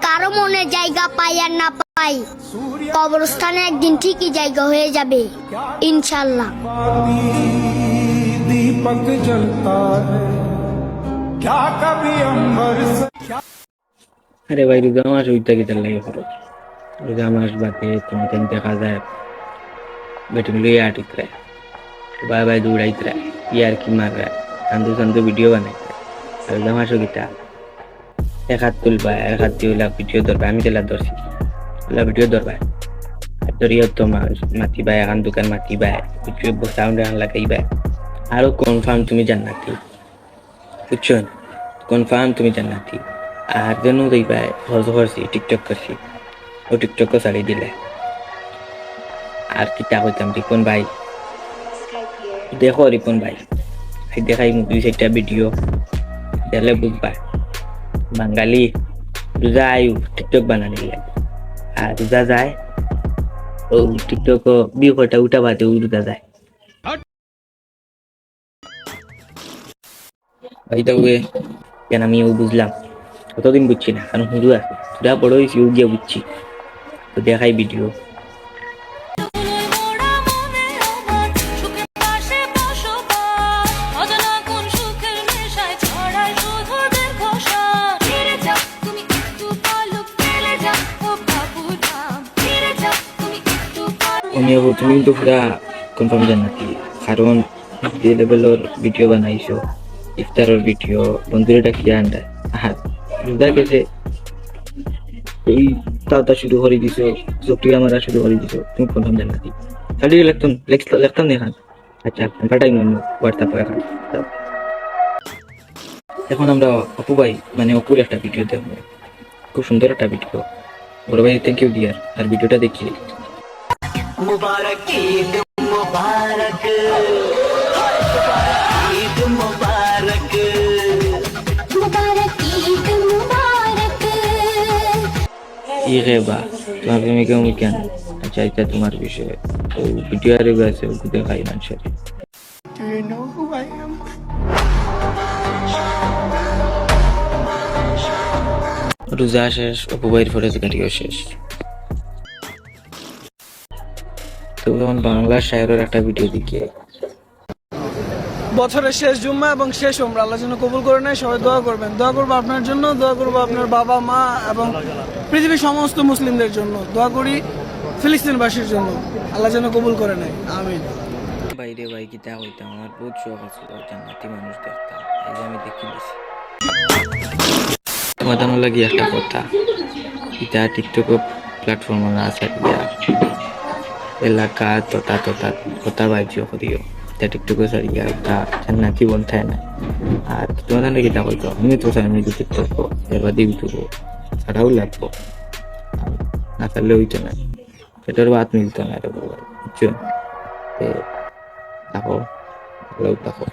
কারো মনে জায়গা পাই আর না পাই, কবরস্থানে একদিন ঠিকই জায়গা হয়ে যাবে ইনশাল্লাহ। दीपक जलता है क्या कभी अंबर से। আরে ভাই রোজা মাস ওইটা কি তার লাগে খরচ? রোজা মাস বাদে তোমাকে দেখা যায় বেটুলি আটিতরা বাই বাই দৌড়াইতরা ইয়ার কি মাররা কান্দু কান্দু ভিডিও বানাইতরা। আর রোজা মাসও গীতা এক হাত তুলবা, এক হাত দিয়ে ভিডিও ধরবা, আমি তেলা ধরছি ভিডিও ধরবা আর ধরিয়া তো মাতিবা, এখন দোকান মাতিবা, ভিডিও সাউন্ড এখন লাগাইবা। আরো কনফার্ম তুমি জান্নাতি, বুঝছো? কনফার্ম তুমি জান্নাতি। আর যেন দেখবা হজ করছি, টিকটক করছি, ও টিকটকও ছাড়ি দিলে। আর কিতা কইতাম রিপন ভাই, দেখো রিপন ভাই দেখাই দুই চারটা ভিডিও দেখলে বুঝবা বাঙালি রোজা আয়ু টিকটক বানানিলে। আর রোজা যায় ও টিকটক বিয়ে কটা উঠা বাদে রোজা যায়। ভাই তো কেন আমি ও বুঝলাম, কতদিন বুঝছি না, কারণ হুজুর আছে যা বড় হয়েছি ও গিয়ে বুঝছি। তো দেখাই ভিডিও। তুমি কিন্তু পুরা কনফার্ম জান্নাতি, কারণ যে লেভেলের ভিডিও বানাইছো, ইফতারের ভিডিও, বন্ধুরা ডাকিয়ে আনটা আর রোজার কাছে এই তাওতা শুরু করে দিছো, চকরিয়া মারা শুরু করে দিছো, তুমি কনফার্ম জান্নাতি। খালি লিখতাম দেখান। আচ্ছা পাঠাই হোয়াটসঅ্যাপ এখন। এখন আমরা অপু ভাই মানে অপুর একটা ভিডিও দেখবো, খুব সুন্দর একটা ভিডিও। বড় ভাই থ্যাংক ইউ ডিয়ার, আর ভিডিওটা দেখি। मुबारक ईद मुबारक, ईद मुबारक, মুবারক ঈদ মুবারক। ই বা তোমার প্রেমিকা কেন? আচ্ছা এটা তোমার বিষয়ে ও ভিডিও আর আছে ওকে দেখাই মানুষের। Do you know who I am? রোজা শেষ, অপু ভাইয়ের ফরেজ গাড়িও শেষ। তো তখন বাংলা শায়রের একটা ভিডিও দেখিয়ে বছরের শেষ জুম্মা এবং শেষ উমরা আল্লাহ যেন কবুল করে নেয়। সবাই দোয়া করবেন, দোয়া করবো আপনার জন্য, দোয়া করবো আপনার বাবা মা এবং পৃথিবীর সমস্ত মুসলিমদের জন্য, দোয়া করি ফিলিস্তিনবাসীর জন্য আল্লাহ যেন কবুল করে নেয়, আমিন। বাইরে ভাই গীতা হইতাম, আমার বহুত শখ আছে জান্নাতি মানুষ দেখতাম, এই যে আমি দেখি দিছি। তোমাদের লাগি একটা কথা, এটা টিকটক প্ল্যাটফর্ম আছে এলাকা তথা কথা বাইজিও করিও, এটা টিকটকে সারিয়া এটা জান্নাতি বলতে না। আর তোমাদের লাগি তা হইতো আমি তো চাই আমি টিকটক এবার ইউটিউব ছাড়াও লাগবো, না ছাড়লে হইতো না, সেটার বাদ মিলতো না। এটা বুঝছো? দেখো ভালো দেখো।